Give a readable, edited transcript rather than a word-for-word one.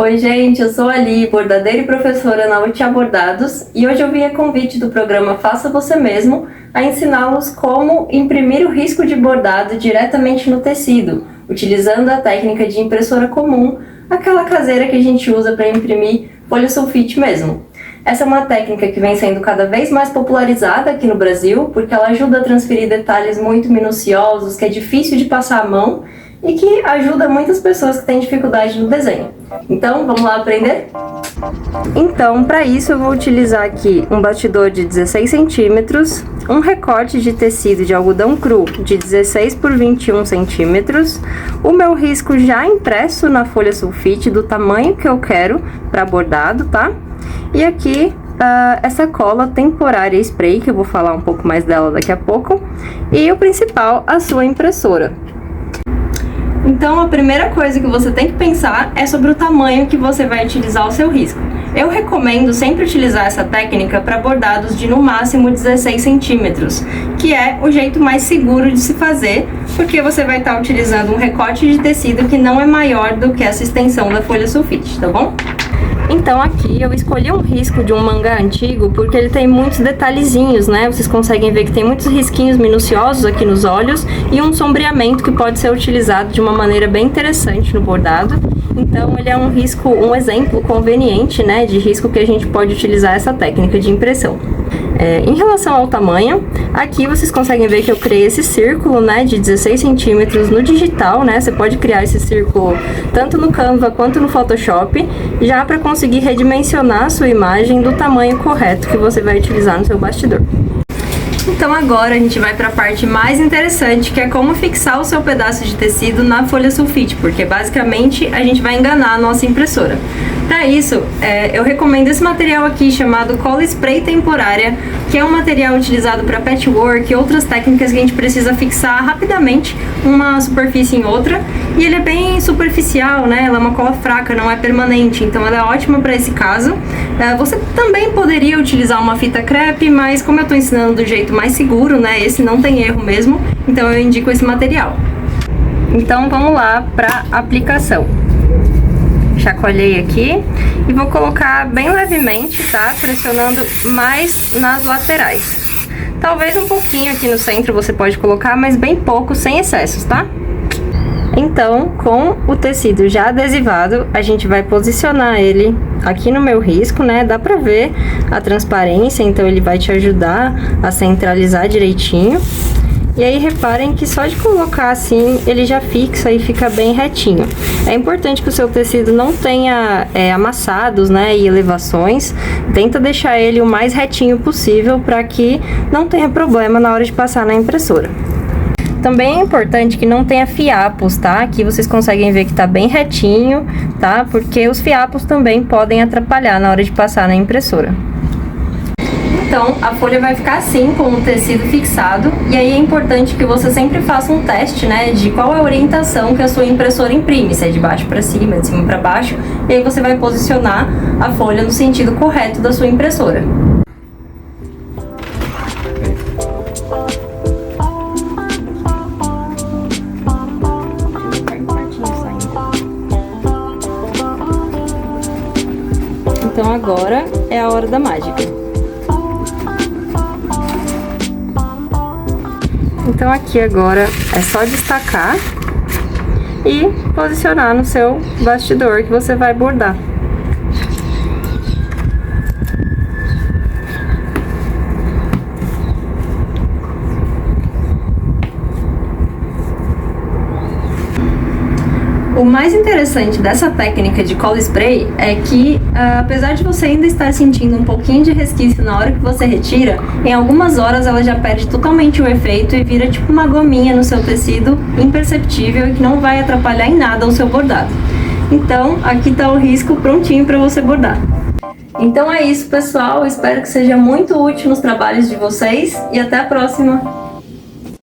Oi gente, eu sou a Ali, bordadeira e professora na UTIA Bordados, e hoje eu vim a convite do programa Faça Você Mesmo a ensiná-los como imprimir o risco de bordado diretamente no tecido, utilizando a técnica de impressora comum, aquela caseira que a gente usa para imprimir folha sulfite mesmo. Essa é uma técnica que vem sendo cada vez mais popularizada aqui no Brasil, porque ela ajuda a transferir detalhes muito minuciosos, que é difícil de passar a mão, e que ajuda muitas pessoas que têm dificuldade no desenho. Então, vamos lá aprender? Então, para isso eu vou utilizar aqui um bastidor de 16 centímetros, um recorte de tecido de algodão cru de 16 por 21 centímetros, o meu risco já impresso na folha sulfite do tamanho que eu quero para bordado, tá? E aqui essa cola temporária spray, que eu vou falar um pouco mais dela daqui a pouco, e o principal, a sua impressora. Então, a primeira coisa que você tem que pensar é sobre o tamanho que você vai utilizar o seu risco. Eu recomendo sempre utilizar essa técnica para bordados de no máximo 16 centímetros, que é o jeito mais seguro de se fazer, porque você vai estar utilizando um recorte de tecido que não é maior do que essa extensão da folha sulfite, tá bom? Então aqui eu escolhi um risco de um mangá antigo porque ele tem muitos detalhezinhos, né? Vocês conseguem ver que tem muitos risquinhos minuciosos aqui nos olhos e um sombreamento que pode ser utilizado de uma maneira bem interessante no bordado. Então ele é um risco, um exemplo conveniente, né, de risco que a gente pode utilizar essa técnica de impressão. Em relação ao tamanho, aqui vocês conseguem ver que eu criei esse círculo, né, de 16 centímetros no digital, né? Você pode criar esse círculo tanto no Canva quanto no Photoshop, já para conseguir redimensionar a sua imagem do tamanho correto que você vai utilizar no seu bastidor. Então agora a gente vai para a parte mais interessante, que é como fixar o seu pedaço de tecido na folha sulfite, porque basicamente a gente vai enganar a nossa impressora. Para isso, eu recomendo esse material aqui chamado cola spray temporária, que é um material utilizado para patchwork e outras técnicas que a gente precisa fixar rapidamente uma superfície em outra, e ele é bem superficial, né? Ela é uma cola fraca, não é permanente, então ela é ótima para esse caso. Você também poderia utilizar uma fita crepe, mas como eu estou ensinando do jeito mais seguro, né? Esse não tem erro mesmo, então eu indico esse material. Então vamos lá para aplicação. Chacoalhei aqui e vou colocar bem levemente, tá? Pressionando mais nas laterais. Talvez um pouquinho aqui no centro você pode colocar, mas bem pouco, sem excessos, tá? Então, com o tecido já adesivado, a gente vai posicionar ele aqui no meu risco, né? Dá pra ver a transparência, então ele vai te ajudar a centralizar direitinho. E aí reparem que só de colocar assim, ele já fixa e fica bem retinho. É importante que o seu tecido não tenha amassados, né, e elevações. Tenta deixar ele o mais retinho possível para que não tenha problema na hora de passar na impressora. Também é importante que não tenha fiapos, tá? Aqui vocês conseguem ver que tá bem retinho, tá? Porque os fiapos também podem atrapalhar na hora de passar na impressora. Então, a folha vai ficar assim, com o tecido fixado, e aí é importante que você sempre faça um teste, né, de qual é a orientação que a sua impressora imprime, se é de baixo para cima, de cima para baixo, e aí você vai posicionar a folha no sentido correto da sua impressora. Então agora é a hora da mágica. Então aqui agora é só destacar e posicionar no seu bastidor que você vai bordar. O mais interessante dessa técnica de cola spray é que, apesar de você ainda estar sentindo um pouquinho de resquício na hora que você retira, em algumas horas ela já perde totalmente o efeito e vira tipo uma gominha no seu tecido, imperceptível e que não vai atrapalhar em nada o seu bordado. Então, aqui está o risco prontinho para você bordar. Então é isso, pessoal. Espero que seja muito útil nos trabalhos de vocês e até a próxima!